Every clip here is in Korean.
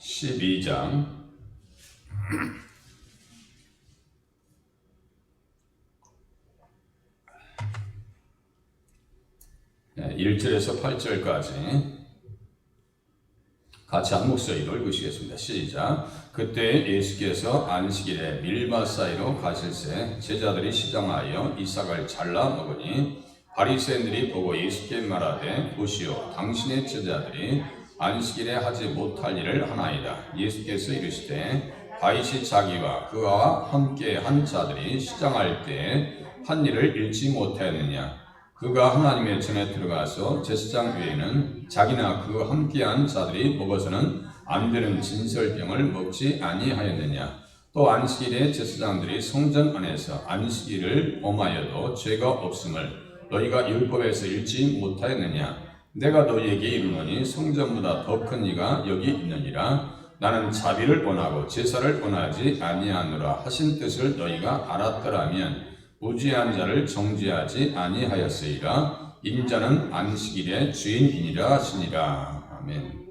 12장 1절에서 8절까지 같이 한 목소리로 읽으시겠습니다. 시작. 그때 예수께서 안식일에 밀밭 사이로 가실새 제자들이 시장하여 이삭을 잘라 먹으니 바리새인들이 보고 예수께 말하되 보시오 당신의 제자들이 안식일에 하지 못할 일을 하나이다. 예수께서 이르시되 다윗이 자기와 그와 함께 한 자들이 시장할 때 한 일을 잃지 못하였느냐. 그가 하나님의 전에 들어가서 제사장 외에는 자기나 그와 함께한 자들이 먹어서는 안 되는 진설병을 먹지 아니하였느냐. 또 안식일에 제사장들이 성전 안에서 안식일을 범하여도 죄가 없음을 너희가 율법에서 읽지 못하였느냐. 내가 너희에게 이르노니 성전보다 더 큰 이가 여기 있느니라. 나는 자비를 원하고 제사를 원하지 아니하노라 하신 뜻을 너희가 알았더라면 무죄한 자를 정죄하지 아니하였으리라. 인자는 안식일의 주인이니라 하시니라. 아멘.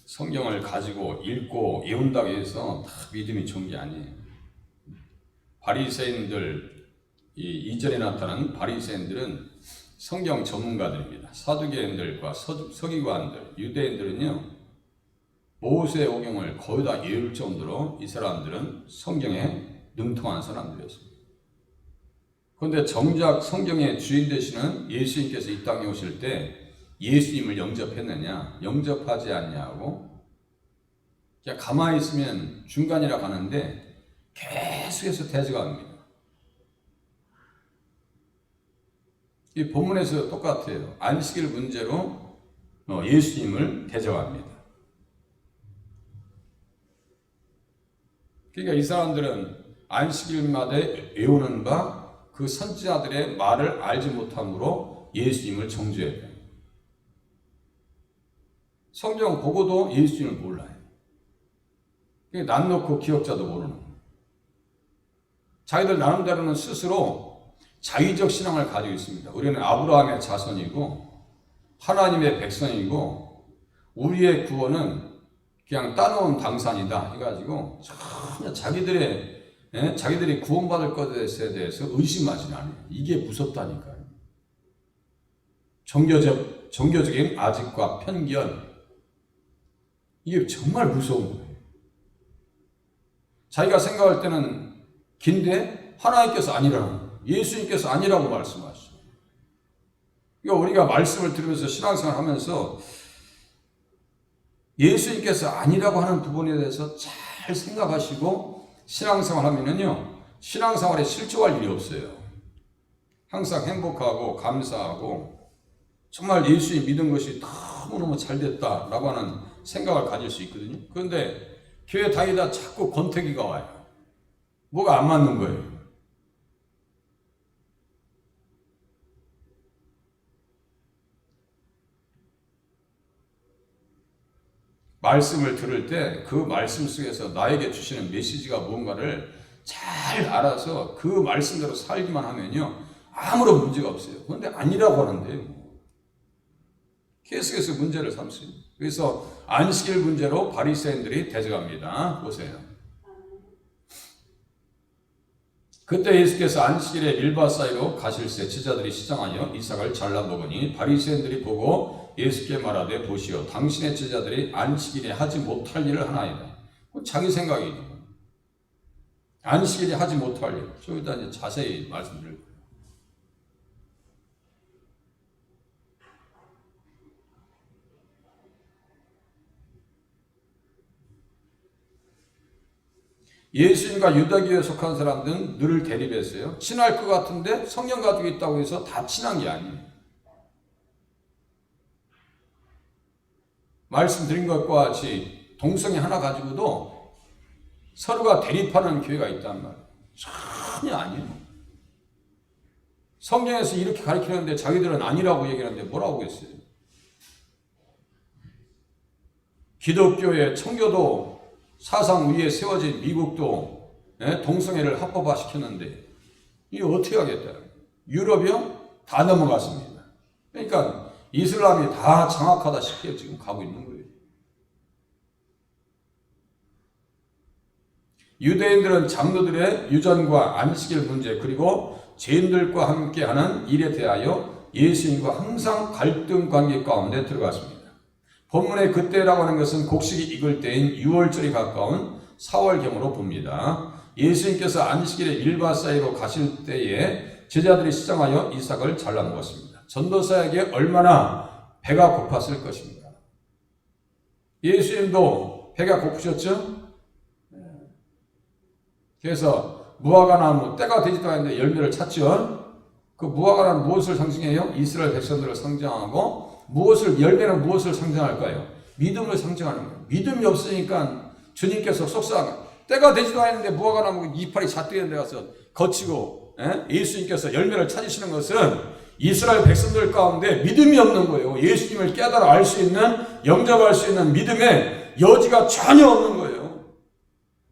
성경을 가지고 읽고 외운다고 해서 다 믿음이 좋은 게 아니에요. 바리새인들, 이전에 나타난 바리새인들은 성경 전문가들입니다. 사두개인들과 서기관들, 유대인들은요 모세 오경을 거의 다 외울 정도로 이 사람들은 성경에 능통한 사람들이었습니다. 그런데 정작 성경의 주인 되시는 예수님께서 이 땅에 오실 때 예수님을 영접했느냐, 영접하지 않냐고 그냥 가만히 있으면 중간이라 가는데 계속해서 대적합니다. 이 본문에서 똑같아요. 안식일 문제로 예수님을 대적합니다. 그러니까 이 사람들은 안식일마다 외우는 바 그 선지자들의 말을 알지 못함으로 예수님을 정죄해요. 성경 보고도 예수님을 몰라요. 난 놓고 기억자도 모르는 거예요. 자기들 나름대로는 스스로 자의적 신앙을 가지고 있습니다. 우리는 아브라함의 자손이고 하나님의 백성이고 우리의 구원은 그냥 따놓은 당산이다 해가지고 전혀 자기들이 구원받을 것에 대해서 의심하지 않아요. 이게 무섭다니까요. 종교적인 아직과 편견, 이게 정말 무서운 거예요. 자기가 생각할 때는 긴데 하나님께서 아니라는 거예요. 예수님께서 아니라고 말씀하시죠. 그러니까 우리가 말씀을 들으면서 신앙생활 하면서 예수님께서 아니라고 하는 부분에 대해서 잘 생각하시고 신앙생활 하면은요, 신앙생활에 실족할 일이 없어요. 항상 행복하고 감사하고 정말 예수님 믿은 것이 너무너무 잘 됐다라고 하는 생각을 가질 수 있거든요. 그런데 교회 다니다 자꾸 권태기가 와요. 뭐가 안 맞는 거예요. 말씀을 들을 때 그 말씀 속에서 나에게 주시는 메시지가 무언가를 잘 알아서 그 말씀대로 살기만 하면요 아무런 문제가 없어요. 그런데 아니라고 하는데요. 계속해서 문제를 삼습니다. 그래서 안식일 문제로 바리새인들이 대적합니다. 보세요. 그때 예수께서 안식일에 밀밭 사이로 가실새 제자들이 시장하여 이삭을 잘라 먹으니 바리새인들이 보고 예수께 말하되 보시오 당신의 제자들이 안식일에 하지 못할 일을 하나이다. 자기 생각이죠. 안식일에 하지 못할 일. 저기다 이제 자세히 말씀드릴 거예요. 예수님과 유다교에 속한 사람들은 늘 대립했어요. 친할 것 같은데 성령 가지고 있다고 해서 다 친한 게 아니에요. 말씀드린 것과 같이 동성애 하나 가지고도 서로가 대립하는 교회가 있단 말이에요. 전혀 아니에요. 성경에서 이렇게 가르치는데 자기들은 아니라고 얘기하는데 뭐라고 했어요? 기독교의 청교도 사상 위에 세워진 미국도 동성애를 합법화 시켰는데 이게 어떻게 하겠다. 유럽이요? 다 넘어갔습니다. 그러니까 이슬람이 다 장악하다시피 지금 가고 있는 거예요. 유대인들은 장로들의 유전과 안식일 문제 그리고 죄인들과 함께하는 일에 대하여 예수님과 항상 갈등 관계 가운데 들어갔습니다. 본문의 그때라고 하는 것은 곡식이 익을 때인 6월절이 가까운 4월경으로 봅니다. 예수님께서 안식일에 밀밭 사이로 가실 때에 제자들이 시장하여 이삭을 잘라 먹었습니다. 전도사에게 얼마나 배가 고팠을 것입니다. 예수님도 배가 고프셨죠? 그래서 무화과나무 때가 되지도 않는데 열매를 찾죠. 그 무화과는 무엇을 상징해요? 이스라엘 백성들을 상징하고 열매는 무엇을 상징할까요? 믿음을 상징하는 거예요. 믿음이 없으니까 주님께서 속상한 때가 되지도 않는데 무화과나무 이파리 잣대는 데 가서 거치고 예수님께서 열매를 찾으시는 것은 이스라엘 백성들 가운데 믿음이 없는 거예요. 예수님을 깨달아 알 수 있는 영접할 수 있는 믿음의 여지가 전혀 없는 거예요.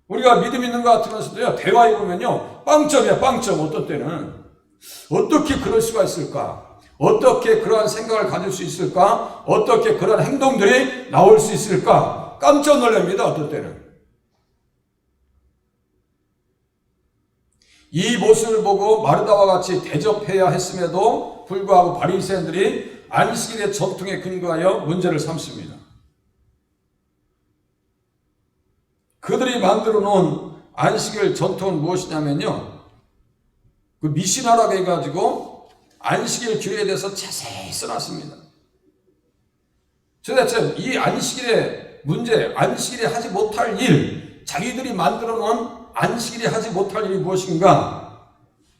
우리가 믿음 있는 것 같으면서도요, 대화해 보면요, 빵점이야, 빵점. 어떤 때는. 어떻게 그럴 수가 있을까? 어떻게 그러한 생각을 가질 수 있을까? 어떻게 그러한 행동들이 나올 수 있을까? 깜짝 놀랍니다, 어떤 때는. 이 모습을 보고 마르다와 같이 대접해야 했음에도 불구하고 바리새인들이 안식일의 전통에 근거하여 문제를 삼습니다. 그들이 만들어 놓은 안식일 전통은 무엇이냐면요, 그 미시나라고 해가지고 안식일 규례에 대해서 자세히 써놨습니다. 도대체 이 안식일의 문제, 안식일에 하지 못할 일, 자기들이 만들어 놓은 안식일에 하지 못할 일이 무엇인가?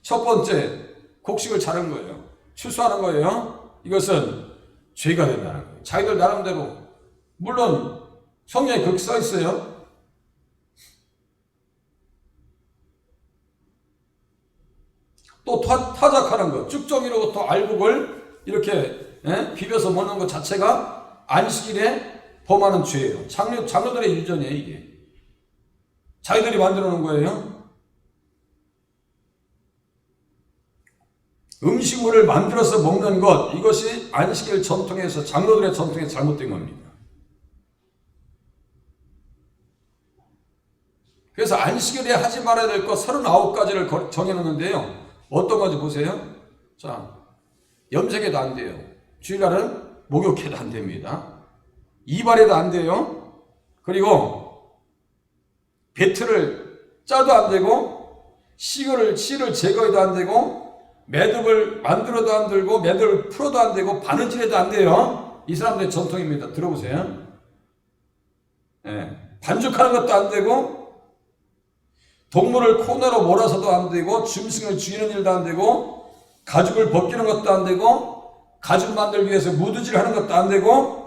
첫 번째, 곡식을 자른 거예요. 추수하는 거예요. 이것은 죄가 된다는 거예요. 자기들 나름대로. 물론 성경에 그렇게 써 있어요. 또 타작하는 것, 쭉정이로부터 알곡을 이렇게 비벼서 먹는 것 자체가 안식일에 범하는 죄예요. 장로들의 유전이에요, 이게. 자기들이 만들어 놓은 거예요. 음식물을 만들어서 먹는 것, 이것이 안식일 전통에서, 장로들의 전통에 잘못된 겁니다. 그래서 안식일에 하지 말아야 될 것 39가지를 정해놓는데요. 어떤 건지 보세요. 자, 염색해도 안 돼요. 주일날은 목욕해도 안 됩니다. 이발해도 안 돼요. 그리고 배틀을 짜도 안 되고, 씨를 제거해도 안 되고, 매듭을 만들어도 안 되고, 매듭을 풀어도 안 되고, 바느질해도 안 돼요. 이 사람들의 전통입니다. 들어보세요. 반죽하는 것도 안 되고, 동물을 코너로 몰아서도 안 되고, 짐승을 죽이는 일도 안 되고, 가죽을 벗기는 것도 안 되고, 가죽 만들기 위해서 무드질 하는 것도 안 되고,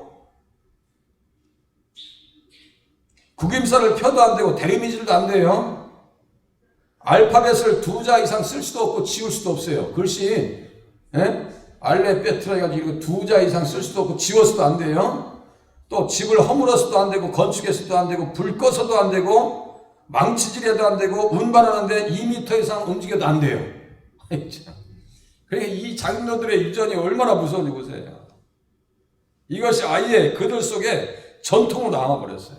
구김살을 펴도 안 되고, 대리미질도 안 돼요. 알파벳을 2자 이상 쓸 수도 없고 지울 수도 없어요. 글씨 알레 베트라 해가지고 2자 이상 쓸 수도 없고 지워서도 안 돼요. 또 집을 허물어서도 안 되고, 건축해서도 안 되고, 불 꺼서도 안 되고, 망치질해도 안 되고, 운반하는데 2m 이상 움직여도 안 돼요. 그러니까 이 장로들의 유전이 얼마나 무서운지 보세요. 이것이 아예 그들 속에 전통으로 남아버렸어요.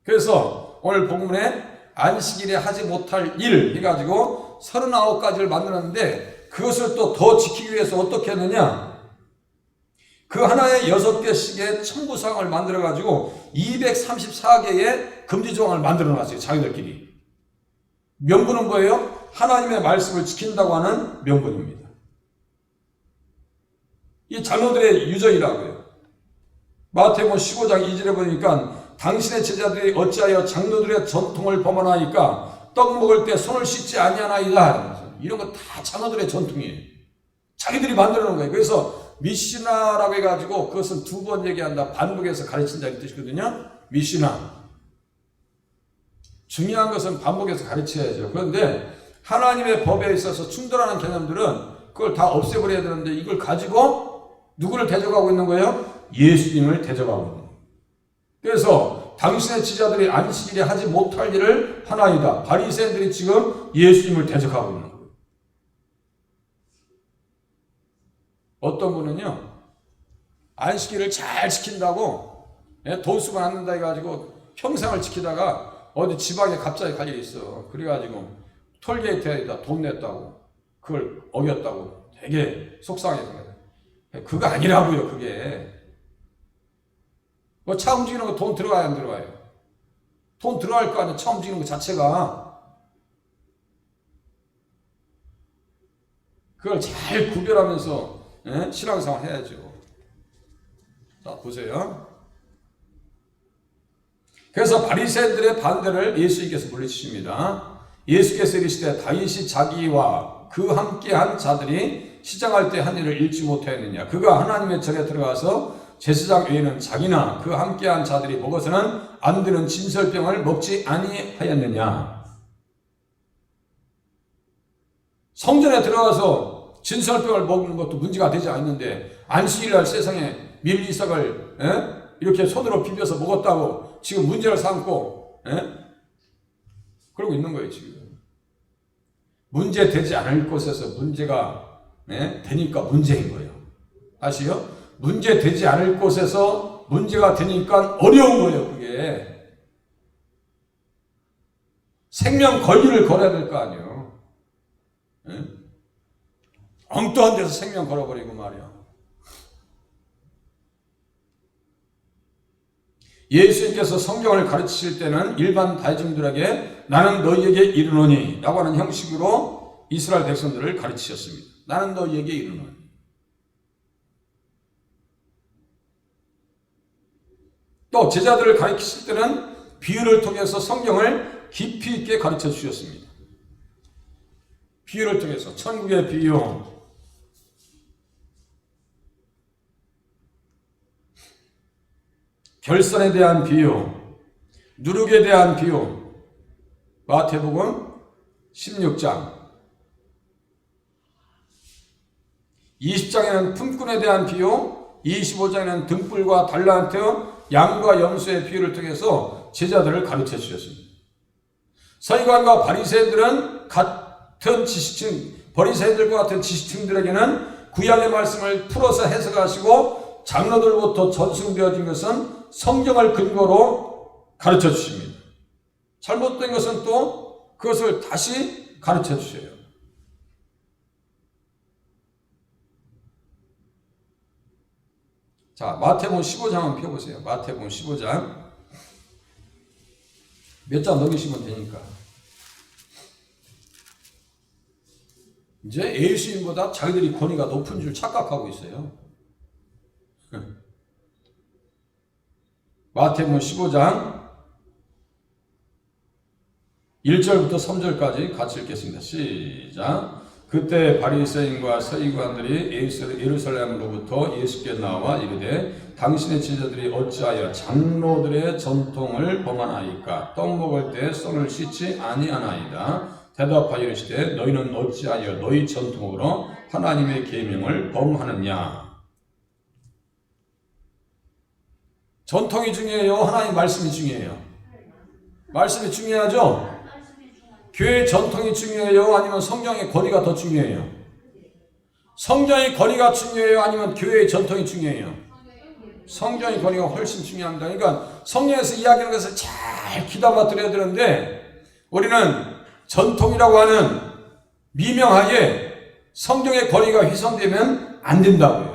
그래서 오늘 본문에 안식일에 하지 못할 일 해가지고 39가지를 만들었는데, 그것을 또 더 지키기 위해서 어떻게 했느냐, 그 하나에 6개씩의 첨부사항을 만들어가지고 234개의 금지조항을 만들어놨어요. 자기들끼리. 명분은 뭐예요? 하나님의 말씀을 지킨다고 하는 명분입니다. 이 장로들의 유전이라고요. 마태복음 15장 2절에 보니까 당신의 제자들이 어찌하여 장로들의 전통을 범하나이까 떡 먹을 때 손을 씻지 아니하나이다. 이런 거 다 장로들의 전통이에요. 자기들이 만들어 놓은 거예요. 그래서 미시나라고 해가지고 그것은 2번 얘기한다, 반복해서 가르친다 이 뜻이거든요. 미시나. 중요한 것은 반복해서 가르쳐야죠. 그런데 하나님의 법에 있어서 충돌하는 개념들은 그걸 다 없애버려야 되는데, 이걸 가지고 누구를 대적하고 있는 거예요? 예수님을 대적하고 있는 거예요. 그래서 당신의 지자들이 안식일에 하지 못할 일을 하나이다. 바리새인들이 지금 예수님을 대적하고 있는 거예요. 어떤 분은요, 안식일을 잘 지킨다고 돈 쓰고 앉는다 해가지고 평생을 지키다가 어디 지방에 갑자기 갈 일이 있어. 그래가지고 톨게이트에다 돈 냈다고 그걸 어겼다고 되게 속상해서 그래. 그거 아니라고요. 그게 뭐 차 움직이는 거 돈 들어가요 안 들어가요? 돈 들어갈 거 아니야. 차 움직이는 거 자체가. 그걸 잘 구별하면서 신앙생활 해야죠. 자 보세요. 그래서 바리새인들의 반대를 예수님께서 물리치십니다. 예수께서 이르시되 다윗이 자기와 그 함께한 자들이 시장할 때 한 일을 잃지 못하였느냐. 그가 하나님의 절에 들어가서 제사장 외에는 자기나 그 함께한 자들이 먹어서는 안 되는 진설병을 먹지 아니하였느냐. 성전에 들어가서 진설병을 먹는 것도 문제가 되지 않는데 안식일날 세상에 밀이삭을 이렇게 손으로 비벼서 먹었다고 지금 문제를 삼고 그러고 있는 거예요. 지금 문제 되지 않을 곳에서 문제가 되니까 문제인 거예요. 아시요? 문제 되지 않을 곳에서 문제가 되니까 어려운 거예요. 그게 생명 권리를 걸어야 될 거 아니에요. 엉뚱한 데서 생명 걸어버리고 말이야. 예수님께서 성경을 가르치실 때는 일반 대중들에게 나는 너희에게 이르노니 라고 하는 형식으로 이스라엘 백성들을 가르치셨습니다. 나는 너희에게 이르노니. 또 제자들을 가르치실 때는 비유를 통해서 성경을 깊이 있게 가르쳐 주셨습니다. 비유를 통해서 천국의 비유, 결선에 대한 비유, 누룩에 대한 비유, 마태복음 16장, 20장에는 품꾼에 대한 비유, 25장에는 등불과 달란트, 양과 염소의 비유를 통해서 제자들을 가르쳐 주셨습니다. 서기관과 바리새인들은 같은 지식층, 바리새인들과 같은 지식층들에게는 구약의 말씀을 풀어서 해석하시고 장로들부터 전승되어진 것은 성경을 근거로 가르쳐 주십니다. 잘못된 것은 또 그것을 다시 가르쳐 주셔요. 자, 마태복음 15장 한번 펴보세요. 마태복음 15장 몇 장 넘기시면 되니까. 이제 예수님보다 자기들이 권위가 높은 줄 착각하고 있어요. 마태복음 15장 1절부터 3절까지 같이 읽겠습니다. 시작. 그때 바리새인과 서기관들이 예루살렘으로부터 예수께 나와 이르되 당신의 제자들이 어찌하여 장로들의 전통을 범하나이까? 떡 먹을 때 손을 씻지 아니하나이다. 대답하여 이르시되 너희는 어찌하여 너희 전통으로 하나님의 계명을 범하느냐? 전통이 중요해요? 하나님 말씀이 중요해요? 말씀이 중요하죠? 교회의 전통이 중요해요? 아니면 성경의 권위가 더 중요해요? 성경의 권위가 중요해요? 아니면 교회의 전통이 중요해요? 성경의 권위가 훨씬 중요합니다. 그러니까 성경에서 이야기하는 것을 잘 귀담아 들어야 되는데 우리는 전통이라고 하는 미명하에 성경의 권위가 훼손되면 안 된다고요.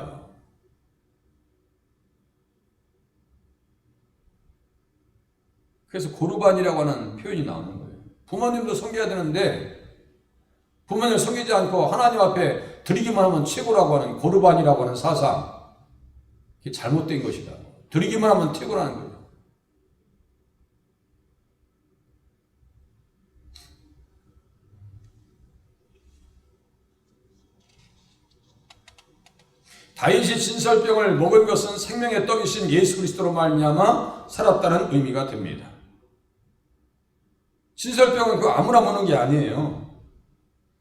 그래서 고르반이라고 하는 표현이 나오는 거예요. 부모님도 섬겨야 되는데 부모님을 섬기지 않고 하나님 앞에 드리기만 하면 최고라고 하는 고르반이라고 하는 사상, 그게 잘못된 것이다. 드리기만 하면 최고라는 거예요. 다윗이 진설병을 먹은 것은 생명의 떡이신 예수 그리스도로 말미암아 살았다는 의미가 됩니다. 진설병은 그 아무나 먹는 게 아니에요.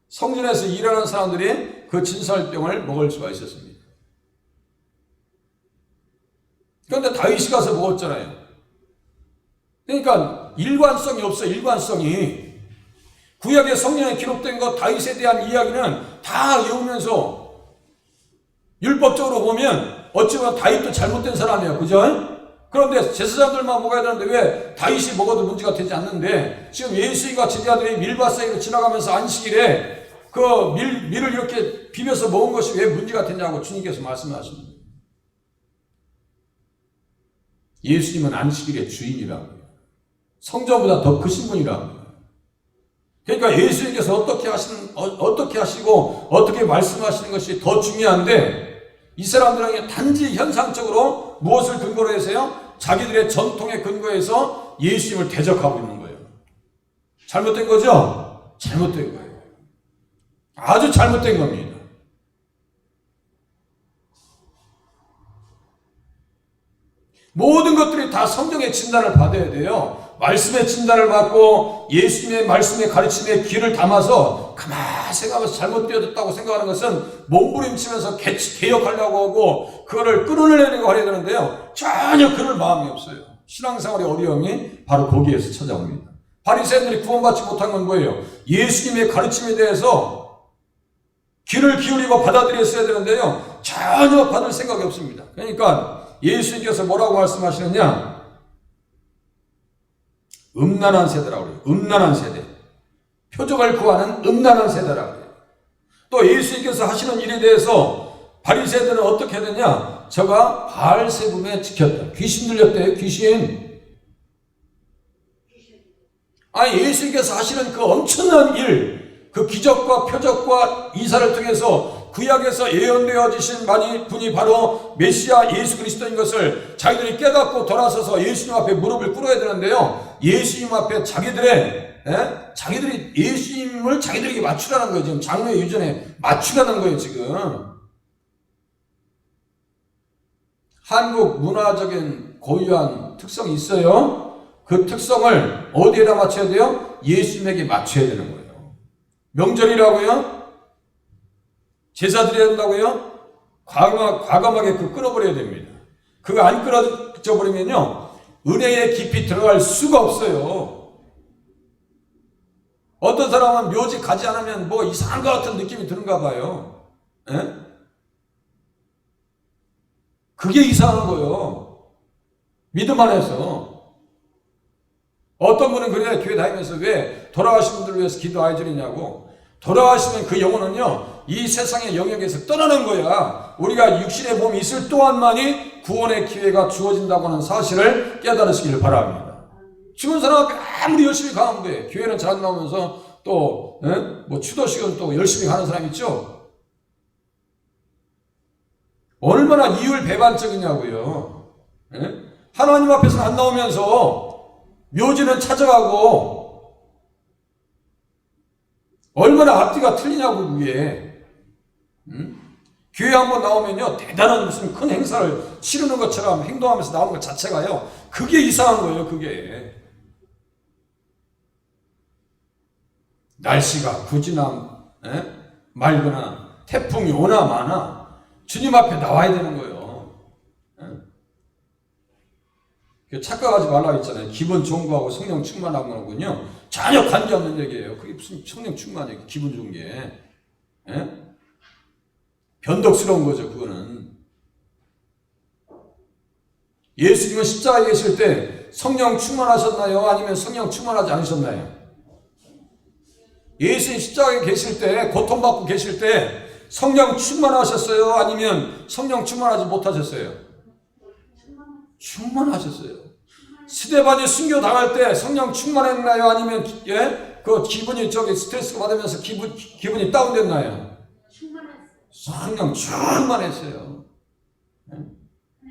성전에서 일하는 사람들이 그 진설병을 먹을 수가 있었습니다. 그런데 다윗이 가서 먹었잖아요. 그러니까 일관성이 없어요. 일관성이. 구약의 성경에 기록된 것 다윗에 대한 이야기는 다 외우면서 율법적으로 보면 어찌 보면 다윗도 잘못된 사람이에요. 그죠? 그런데 제사장들만 먹어야 되는데 왜 다윗이 먹어도 문제가 되지 않는데 지금 예수님과 제자들이 밀밭 사이로 지나가면서 안식일에 그 밀을 이렇게 비벼서 먹은 것이 왜 문제가 되냐고 주님께서 말씀하십니다. 예수님은 안식일의 주인이라고요. 성전보다 더 크신 분이라고요. 그러니까 예수님께서 어떻게 하시고 어떻게 말씀하시는 것이 더 중요한데 이 사람들에게 단지 현상적으로 무엇을 근거로 해서요? 자기들의 전통에 근거해서 예수님을 대적하고 있는 거예요. 잘못된 거죠? 잘못된 거예요. 아주 잘못된 겁니다. 모든 것들이 다 성경의 진단을 받아야 돼요. 말씀의 진단을 받고 예수님의 말씀의 가르침에 귀를 담아서 가만히 생각하면서 잘못되었다고 생각하는 것은 몸부림치면서 개혁하려고 하고 그거를 끌어내려고 하려고 하는데요. 전혀 그럴 마음이 없어요. 신앙생활의 어려움이 바로 거기에서 찾아옵니다. 바리새인들이 구원받지 못한 건 뭐예요? 예수님의 가르침에 대해서 귀를 기울이고 받아들였어야 되는데요. 전혀 받을 생각이 없습니다. 그러니까 예수님께서 뭐라고 말씀하시느냐? 음란한 세대라고 그래요. 음란한 세대. 표적을 구하는 음란한 세대라고 그래요. 또 예수님께서 하시는 일에 대해서 바리새인들은 어떻게 하느냐? 저가 바알세붐에 지켰다. 귀신 들렸대요. 귀신. 아니 예수님께서 하시는 그 엄청난 일, 그 기적과 표적과 이사를 통해서 구약에서 예언되어지신 분이 바로 메시아 예수 그리스도인 것을 자기들이 깨닫고 돌아서서 예수님 앞에 무릎을 꿇어야 되는데요. 예수님 앞에 자기들이 예수님을 자기들에게 맞추라는 거예요. 지금 장로의 유전에 맞추라는 거예요. 지금 한국 문화적인 고유한 특성이 있어요. 그 특성을 어디에다 맞춰야 돼요? 예수님에게 맞춰야 되는 거예요. 명절이라고요? 제사드려야 된다고요? 과감하게 끊어버려야 됩니다. 그거 안 끊어져 버리면요, 은혜에 깊이 들어갈 수가 없어요. 어떤 사람은 묘지 가지 않으면 뭐 이상한 것 같은 느낌이 드는가 봐요. 에? 그게 이상한 거예요. 믿음 안에서. 어떤 분은 그래요. 교회 다니면서 왜 돌아가신 분들을 위해서 기도 안 해주느냐고. 돌아가시면 그 영혼은요, 이 세상의 영역에서 떠나는 거야. 우리가 육신의 몸이 있을 동안만이 구원의 기회가 주어진다고 하는 사실을 깨달으시기를 바랍니다. 죽은 사람 앞에 아무리 열심히 가면 돼. 교회는 잘 안 나오면서 또, 뭐 추도식은 또 열심히 가는 사람 있죠? 얼마나 이율배반적이냐고요. 하나님 앞에서는 안 나오면서 묘지는 찾아가고, 얼마나 앞뒤가 틀리냐고 그게. 교회 한번 나오면요, 대단한 무슨 큰 행사를 치르는 것처럼 행동하면서 나오는 것 자체가요, 그게 이상한 거예요. 그게 날씨가 굳이나 맑거나 태풍이 오나 마나 주님 앞에 나와야 되는 거예요. 착각하지 말라고 했잖아요. 기분 좋은 거하고 성령 충만한 거는요, 전혀 관계없는 얘기예요. 그게 무슨 성령 충만이에요. 기분 좋은 게. 변덕스러운 거죠. 그거는. 예수님은 십자가에 계실 때 성령 충만하셨나요? 아니면 성령 충만하지 않으셨나요? 예수님 십자가에 계실 때, 고통받고 계실 때 성령 충만하셨어요? 아니면 성령 충만하지 못하셨어요? 충만하셨어요. 스데반이 순교 당할 때 성령 충만했나요? 아니면 그 기분이 스트레스가 받으면서 기분이 다운됐나요? 성령 충만했어요.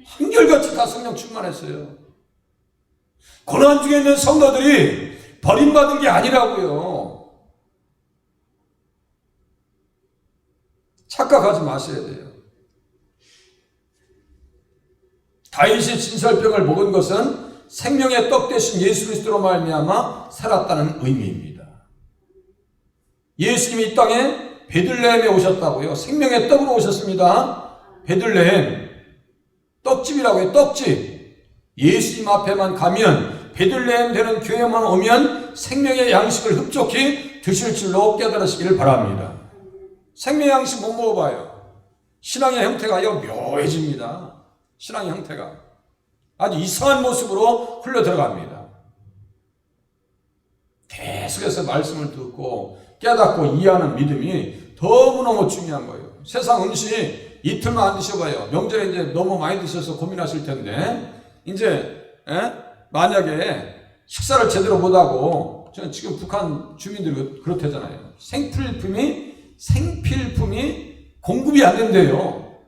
한결같이 다 성령 충만했어요. 고난 중에 있는 성도들이 버림받은 게 아니라고요. 착각하지 마셔야 돼요. 다윗이 진설병을 먹은 것은 생명의 떡 대신 예수 그리스도로 말미암아 살았다는 의미입니다. 예수님이 이 땅에 베들레헴에 오셨다고요. 생명의 떡으로 오셨습니다. 베들레헴 떡집이라고 해요. 떡집. 예수님 앞에만 가면, 베들레헴 되는 교회만 오면 생명의 양식을 흡족히 드실 줄로 깨달으시기를 바랍니다. 생명의 양식 못 먹어봐요. 신앙의 형태가 묘해집니다. 신앙의 형태가 아주 이상한 모습으로 흘러 들어갑니다. 계속해서 말씀을 듣고 깨닫고 이해하는 믿음이 너무너무 중요한 거예요. 세상 음식 이틀만 안 드셔봐요. 명절에 이제 너무 많이 드셔서 고민하실 텐데 이제 만약에 식사를 제대로 못하고 저는 지금 북한 주민들이 그렇다잖아요. 생필품이 공급이 안 된대요.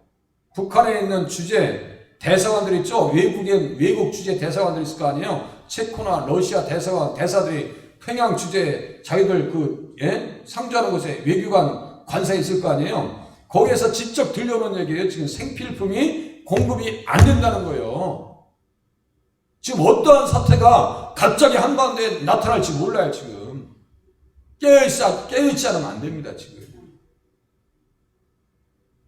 북한에 있는 주재 대사관들 있죠. 외국 주재 대사관들 있을 거 아니에요. 체코나 러시아 대사들이 평양 주재 자기들 상주하는 곳에 외교관 관사에 있을 거 아니에요. 거기에서 직접 들려오는 얘기예요. 지금 생필품이 공급이 안 된다는 거예요. 지금 어떠한 사태가 갑자기 한반도에 나타날지 몰라요. 지금 깨어있지 않으면 안 됩니다. 지금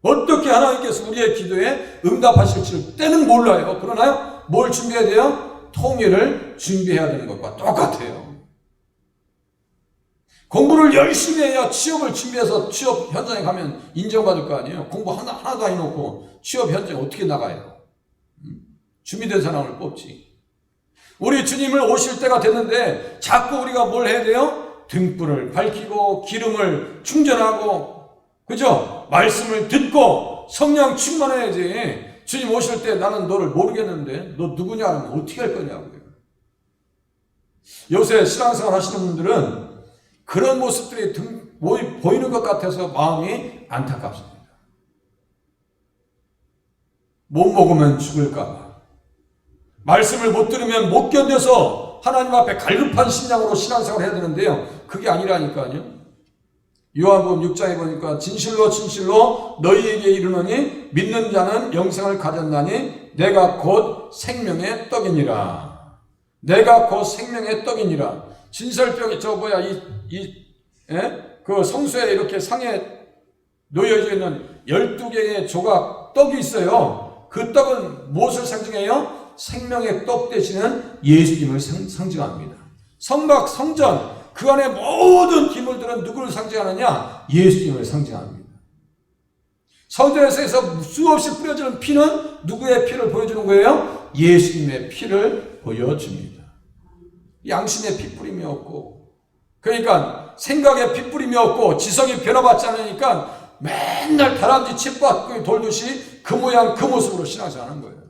어떻게 하나님께서 우리의 기도에 응답하실지 때는 몰라요. 그러나 뭘 준비해야 돼요? 통일을 준비해야 되는 것과 똑같아요. 공부를 열심히 해야 취업을 준비해서 취업 현장에 가면 인정받을 거 아니에요. 공부 하나도 안 해놓고 취업 현장에 어떻게 나가요? 준비된 사람을 뽑지. 우리 주님을 오실 때가 됐는데 자꾸 우리가 뭘 해야 돼요? 등불을 밝히고 기름을 충전하고 그죠? 말씀을 듣고 성령 충만해야지. 주님 오실 때 나는 너를 모르겠는데 너 누구냐 하면 어떻게 할 거냐고요. 요새 신앙생활 하시는 분들은 그런 모습들이 보이는 것 같아서 마음이 안타깝습니다. 못 먹으면 죽을까 봐. 말씀을 못 들으면 못 견뎌서 하나님 앞에 갈급한 심령으로 신앙생활을 해야 되는데요. 그게 아니라니까요. 요한복음 6장에 보니까 진실로 너희에게 이르노니 믿는 자는 영생을 가졌나니 내가 곧 생명의 떡이니라. 내가 곧 생명의 떡이니라. 진설병이 그 성수에 이렇게 상에 놓여져 있는 12개의 조각 떡이 있어요. 그 떡은 무엇을 상징해요? 생명의 떡 되시는 예수님을 상징합니다. 성막, 성전, 그 안에 모든 기물들은 누구를 상징하느냐? 예수님을 상징합니다. 성전에서 수없이 뿌려지는 피는 누구의 피를 보여주는 거예요? 예수님의 피를 보여줍니다. 양심의 핏뿌림이 없고, 그러니까 생각에 핏뿌림이 없고 지성이 변화받지 않으니까 맨날 다람쥐 칩밥 돌듯이 그 모양 그 모습으로 신앙생활하는 거예요.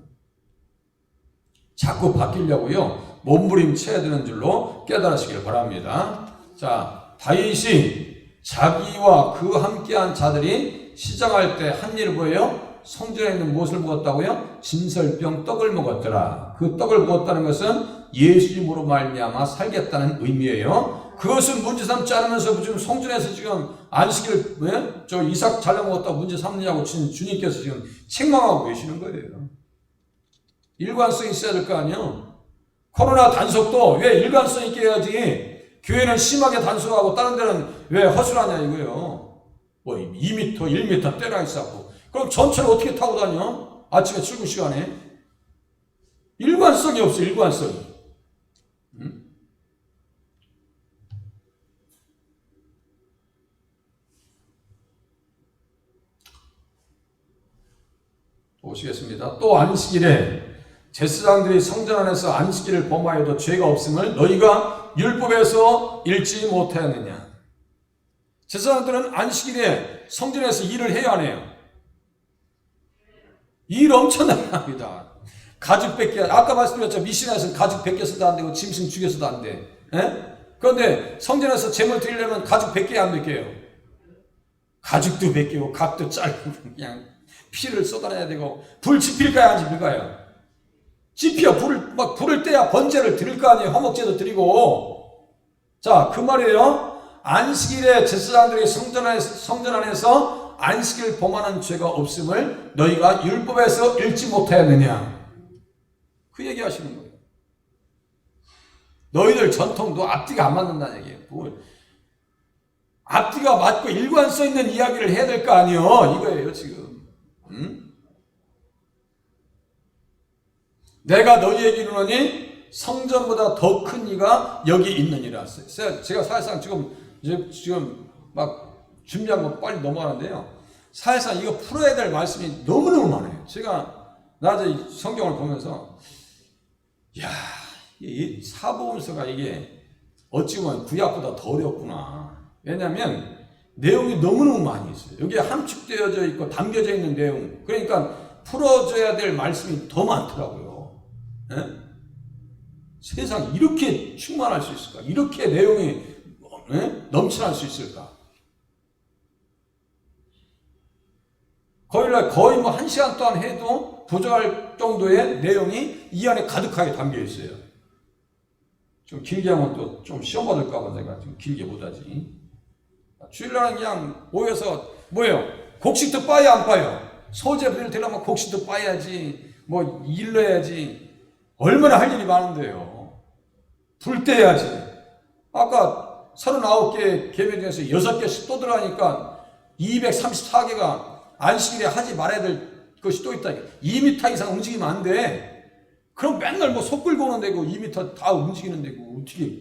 자꾸 바뀌려고요 몸부림쳐야 되는 줄로 깨달으시길 바랍니다. 자, 다윗이 자기와 그 함께한 자들이 시장할 때 한 일을 뭐예요? 성전에 있는 무엇을 먹었다고요? 진설병 떡을 먹었더라. 그 떡을 먹었다는 것은 예수님으로 말미암아 살겠다는 의미예요. 그것은 문제 삼지 않으면서 지금 성전에서 지금 안식일을 이삭 잘라 먹었다고 문제 삼느냐고 주님께서 지금 책망하고 계시는 거예요. 일관성이 있어야 될 거 아니에요. 코로나 단속도 왜 일관성 있게 해야지. 교회는 심하게 단속하고 다른 데는 왜 허술하냐 이거예요. 뭐 2m, 1m 떼나 있었고. 그럼 전철을 어떻게 타고 다녀? 아침에 출근 시간에. 일관성이 없어, 일관성이. 보시겠습니다. 또 안식일에 제사장들이 성전 안에서 안식일을 범하여도 죄가 없음을 너희가 율법에서 읽지 못하였느냐. 제사장들은 안식일에 성전에서 일을 해야 하네요. 일 엄청나게 합니다. 가죽 100개, 아까 말씀드렸죠. 미신에서는 가죽 100개 안 되고 짐승 죽여서도 안 돼. 그런데 성전에서 제물 드리려면 가죽 100개 안 될게요. 가죽도 100개고 각도 짧고 그냥 피를 쏟아내야 되고 불 지필까요 안 지필까요? 지피어 불을 떼야 번제를 드릴 거 아니에요. 화목제도 드리고. 자, 그 말이에요. 안식일에 제사장들이 성전 안에서 안식일 범하는 죄가 없음을 너희가 율법에서 읽지 못하였느냐. 그 얘기 하시는 거예요. 너희들 전통도 앞뒤가 안 맞는다는 얘기예요. 앞뒤가 맞고 일관성 있는 이야기를 해야 될 거 아니에요. 이거예요 지금. 내가 너희에게 이르노니 성전보다 더 큰 이가 여기 있느니라. 제가 사실상 지금 막 준비한 거 빨리 넘어가는데요. 사실상 이거 풀어야 될 말씀이 너무너무 많아요. 제가 나 이제 성경을 보면서 야, 이 사복음서가 이게 어찌 보면 구약보다 더 어렵구나. 왜냐하면 내용이 너무너무 많이 있어요. 여기에 함축되어져 있고 담겨져 있는 내용. 그러니까 풀어줘야 될 말씀이 더 많더라고요. 예? 세상이 이렇게 충만할 수 있을까? 이렇게 내용이 넘쳐날 수 있을까? 거의 뭐 1시간 동안 해도 부족할 정도의 내용이 이 안에 가득하게 담겨 있어요. 좀 길게 하면 또 좀 시험 받을까봐 내가 좀 길게 못하지. 주일날은 그냥 모여서 뭐예요? 곡식도 빠야 안 빠요? 소재를 들려면 곡식도 빠야지, 뭐 일러야지. 얼마나 할 일이 많은데요. 불 떼야지. 아까 39개 계명 중에서 6개씩 또 들어가니까 234개가 안식일에 하지 말아야 될 것이 또 있다. 2m 이상 움직이면 안 돼. 그럼 맨날 뭐 속 끌고 오는 데고 2m 다 움직이는 데고 어떻게.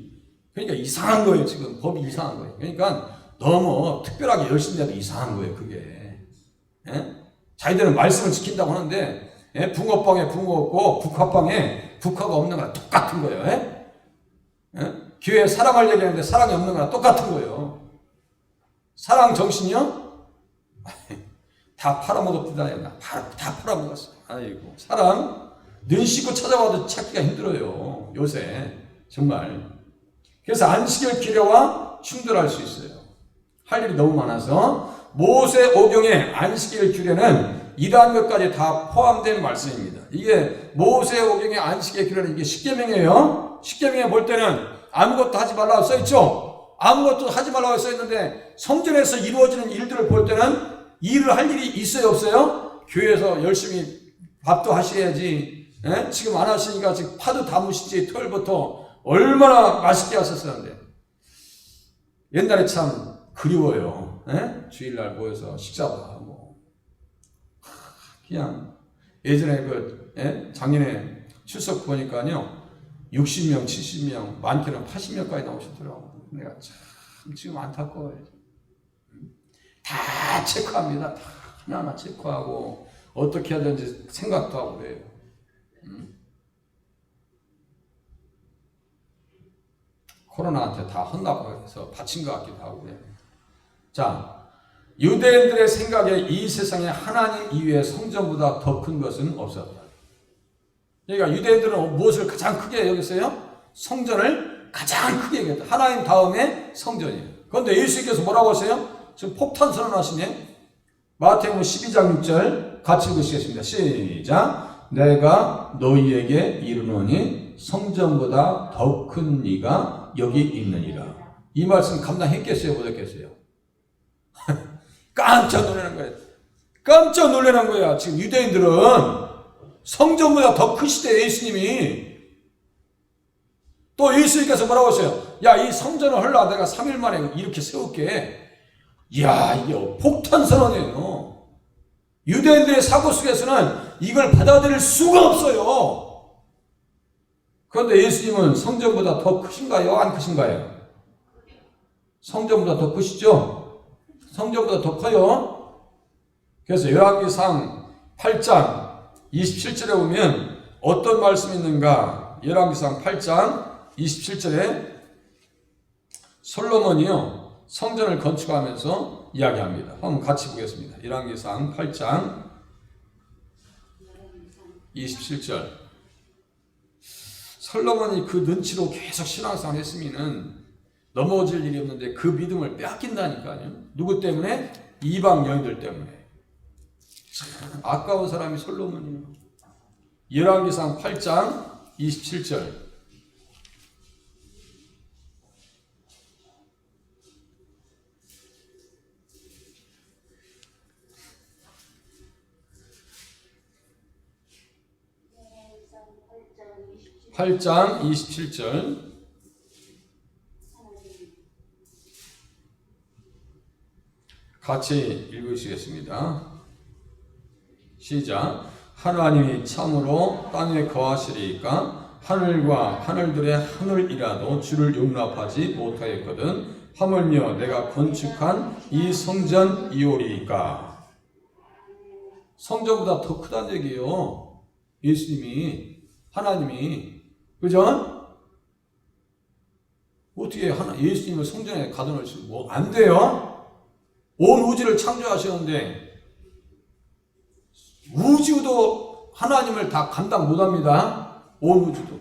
그러니까 이상한 거예요. 지금 법이 이상한 거예요. 그러니까 너무 특별하게 열심히 해도 이상한 거예요. 그게. 예? 자기들은 말씀을 지킨다고 하는데 예? 붕어빵에 붕어 없고 국화빵에 국화가 없는 거랑 똑같은 거예요. 예? 예? 교회에 사랑을 얘기하는데 사랑이 없는 거랑 똑같은 거예요. 사랑 정신이요? 다 팔아먹었다. 다 팔아먹었어. 아이고. 사랑 눈 씻고 찾아와도 찾기가 힘들어요. 요새. 정말. 그래서 안식일 규례와 충돌할 수 있어요. 할 일이 너무 많아서 모세오경의 안식일 규례는 이러한 것까지 다 포함된 말씀입니다. 이게 모세오경의 안식일 규례는 이게 십계명이에요. 십계명에 볼 때는 아무것도 하지 말라고 써있죠. 아무것도 하지 말라고 써있는데 성전에서 이루어지는 일들을 볼 때는 일을 할 일이 있어요, 없어요? 교회에서 열심히 밥도 하셔야지. 예? 지금 안 하시니까 지금 파도 담으시지. 토요일부터 얼마나 맛있게 하셨었는데. 옛날에 참 그리워요. 예? 주일날 모여서 식사도 하고. 그냥 예전에 작년에 출석 보니까요. 60명, 70명, 많게는 80명까지 나오셨더라고요. 내가 참 지금 안타까워요. 다 체크합니다. 다 하나하나 체크하고 어떻게 해야 되는지 생각도 하고 그래요. 코로나한테 다 헌납해서 바친 것 같기도 하고 그래요. 자, 유대인들의 생각에 이 세상에 하나님 이외의 성전보다 더 큰 것은 없었다. 그러니까 유대인들은 무엇을 가장 크게 여겼어요? 성전을 가장 크게 여겼다. 하나님 다음에 성전이에요. 그런데 예수님께서 뭐라고 하세요? 지금 폭탄 선언하시네. 마태복음 12장 6절 같이 읽으시겠습니다. 시작. 내가 너희에게 이르노니 성전보다 더 큰 이가 여기 있느니라. 이 말씀 감당했겠어요? 못했겠어요? 깜짝 놀라는 거예요. 깜짝 놀라는 거야. 지금 유대인들은 성전보다 더 크시대. 예수님이. 또 예수님께서 뭐라고 하세요? 야, 이 성전을 헐라 내가 3일 만에 이렇게 세울게. 이야, 이게 폭탄 선언이에요. 유대인들의 사고 속에서는 이걸 받아들일 수가 없어요. 그런데 예수님은 성전보다 더 크신가요? 안 크신가요? 성전보다 더 크시죠? 성전보다 더 커요. 그래서 열왕기상 8장 27절에 보면 어떤 말씀이 있는가? 열왕기상 8장 27절에 솔로몬이요. 성전을 건축하면서 이야기합니다. 한번 같이 보겠습니다. 열왕기상 8장 27절. 솔로몬이 그 눈치로 계속 신앙생활 했으면은 넘어질 일이 없는데 그 믿음을 빼앗긴다니까요. 누구 때문에? 이방 여인들 때문에. 참 아까운 사람이 솔로몬이에요. 열왕기상 8장 27절. 팔장 27절. 같이 읽으시겠습니다. 시작. 하나님이 참으로 땅에 거하시리이까 하늘과 하늘들의 하늘이라도 주를 용납하지 못하겠거든 하물며 내가 건축한 이 성전이오리이까. 성전보다 더 크다는 얘기예요. 예수님이, 하나님이. 그죠? 어떻게 예수님을 성전에 가둬놓을 수, 안 돼요? 온 우주를 창조하셨는데, 우주도 하나님을 다 감당 못 합니다. 온 우주도.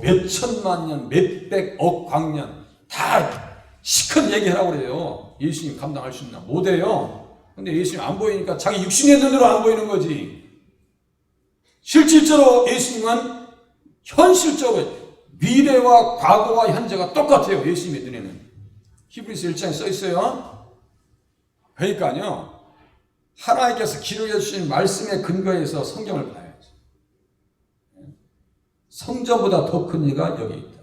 몇천만 년, 몇백억 광년, 다 시큰 얘기하라고 그래요. 예수님 감당할 수 있나? 못해요. 근데 예수님 안 보이니까 자기 육신의 눈으로 안 보이는 거지. 실질적으로 예수님은 현실적으로 미래와 과거와 현재가 똑같아요. 예수님의 눈에는. 히브리서 1장에 써 있어요. 그러니까요. 하나님께서 기록해 주신 말씀의 근거에서 성경을 봐야죠. 성전보다 더 큰 이가 여기 있다.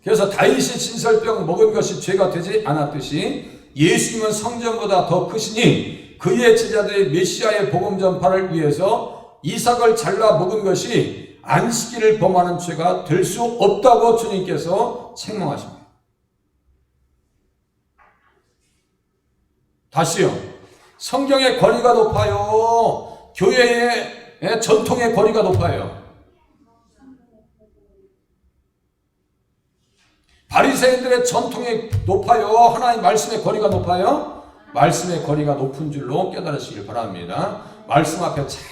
그래서 다윗이 진설병 먹은 것이 죄가 되지 않았듯이 예수님은 성전보다 더 크시니 그의 제자들이 메시아의 복음 전파를 위해서 이삭을 잘라 먹은 것이 안식일을 범하는 죄가 될 수 없다고 주님께서 책망하십니다. 다시요. 성경의 거리가 높아요. 교회의 전통의 거리가 높아요. 바리새인들의 전통이 높아요. 하나님 말씀의 거리가 높아요. 말씀의 거리가 높은 줄로 깨달으시길 바랍니다. 말씀 앞에 잘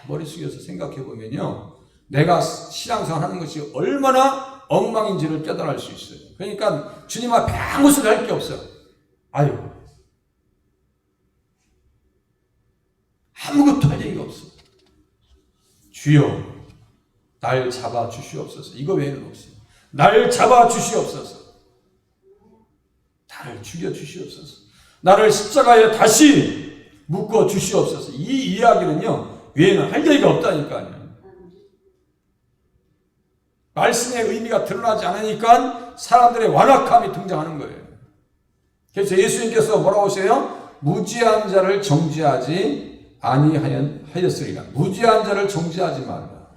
머리 숙여서 생각해 보면요. 내가 신앙생활 하는 것이 얼마나 엉망인지를 깨달을 수 있어요. 그러니까 주님 앞에 아무 소리 할 게 없어요. 아유. 아무것도 할 얘기가 없어. 주여, 날 잡아 주시옵소서. 이거 외에는 없어요. 날 잡아 주시옵소서. 나를 죽여 주시옵소서. 나를 십자가에 다시 묶어 주시옵소서. 이 이야기는요, 외에는 할 얘기가 없다니까요. 말씀의 의미가 드러나지 않으니까 사람들의 완악함이 등장하는 거예요. 그래서 예수님께서 뭐라고 하세요? 무지한 자를 정죄하지 아니하였으리라. 무지한 자를 정죄하지 말라.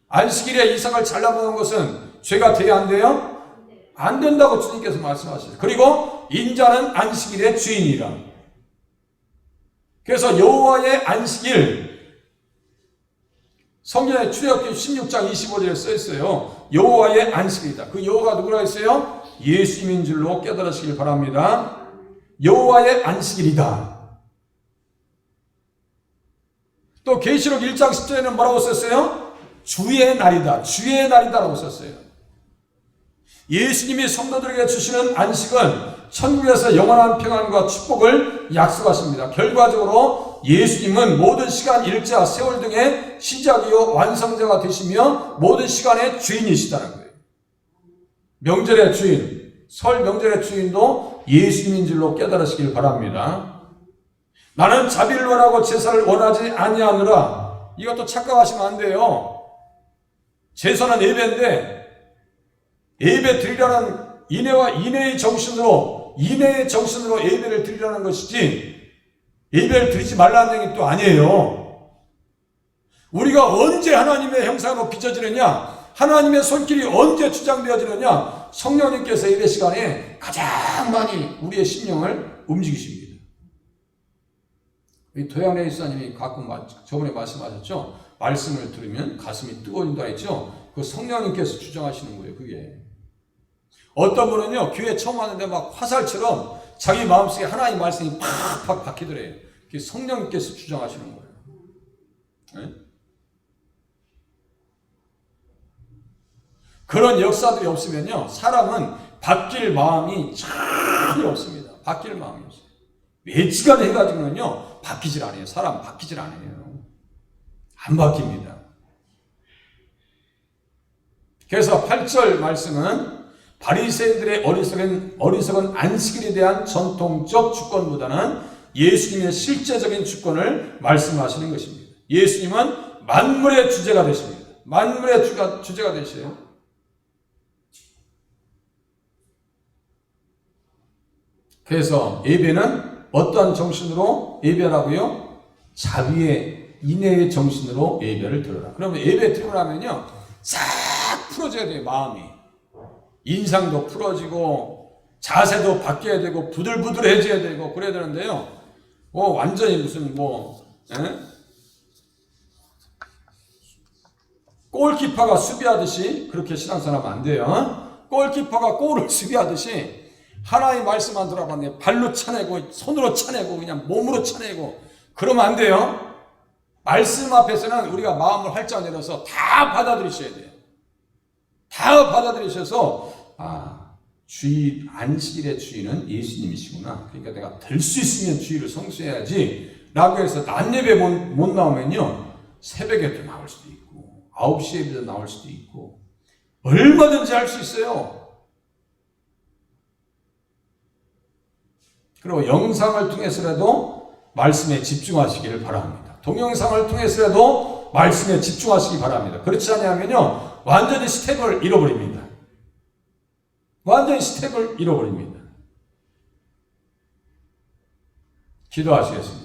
안식일에 이삭을 잘라먹은 것은 죄가 돼야 안 돼요? 안 된다고 주님께서 말씀하셨어요. 그리고 인자는 안식일의 주인이라. 그래서 여호와의 안식일, 성경에 출애굽기 16장 25절에 써 있어요. 여호와의 안식일이다. 그 여호와가 누구라 했어요? 예수님인 줄로 깨달으시길 바랍니다. 여호와의 안식일이다. 또 계시록 1장 10절에는 뭐라고 썼어요? 주의 날이다. 주의 날이다라고 썼어요. 예수님이 성도들에게 주시는 안식은 천국에서 영원한 평안과 축복을 약속하십니다. 결과적으로 예수님은 모든 시간, 일자, 세월 등의 시작이요 완성자가 되시며 모든 시간의 주인이시다는 거예요. 명절의 주인, 설 명절의 주인도 예수님인 줄로 깨달으시길 바랍니다. 나는 자비를 원하고 제사를 원하지 아니하노라. 이것도 착각하시면 안 돼요. 제사는 예배인데 예배 드리라는 인내의 정신으로 예배를 드리라는 것이지 예배를 드리지 말라는 얘기 또 아니에요. 우리가 언제 하나님의 형상으로 빚어지느냐, 하나님의 손길이 언제 주장되어지느냐, 성령님께서 예배 시간에 가장 많이 우리의 심령을 움직이십니다. 도양래 이사님이 가끔 저번에 말씀하셨죠. 말씀을 들으면 가슴이 뜨거워진다 했죠. 그 성령님께서 주장하시는 거예요. 그게 어떤 분은요 교회 처음 왔는데 막 화살처럼 자기 마음속에 하나님 말씀이 팍팍 박히더래요. 그게 성령님께서 주장하시는 거예요. 네? 그런 역사들이 없으면요 사람은 바뀔 마음이 전혀 없습니다. 바뀔 마음이 없어요. 매지간 해가지고는요 바뀌질 않아요. 사람 바뀌질 않아요. 안 바뀝니다. 그래서 8절 말씀은 바리새인들의 어리석은 안식일에 대한 전통적 주권보다는 예수님의 실제적인 주권을 말씀하시는 것입니다. 예수님은 만물의 주제가 되십니다. 만물의 주제가 되셔요. 그래서 예배는 어떠한 정신으로 예배라고요? 자비의 인내의 정신으로 예배를 드려라. 그러면 예배 드리고 나면요 싹 풀어져야 돼요. 마음이. 인상도 풀어지고 자세도 바뀌어야 되고 부들부들해져야 되고 그래야 되는데요. 완전히 무슨 골키퍼가 수비하듯이 그렇게 신앙생활하면 안 돼요. 골키퍼가 골을 수비하듯이 하나님 말씀만 들어봤는데 발로 차내고 손으로 차내고 그냥 몸으로 차내고 그러면 안 돼요. 말씀 앞에서는 우리가 마음을 활짝 내려서 다 받아들이셔야 돼요. 다 받아들이셔서 주의, 안식일의 주인은 예수님이시구나. 그러니까 내가 될 수 있으면 주의를 성수해야지 라고 해서 낮 예배 못 나오면요 새벽에도 나올 수도 있고 9시 예배도 나올 수도 있고 얼마든지 할 수 있어요. 그리고 영상을 통해서라도 말씀에 집중하시기를 바랍니다. 동영상을 통해서라도 말씀에 집중하시기 바랍니다. 그렇지 않으면요 완전히 스텝을 잃어버립니다. 완전히 스텝을 잃어버립니다. 기도하시겠습니다.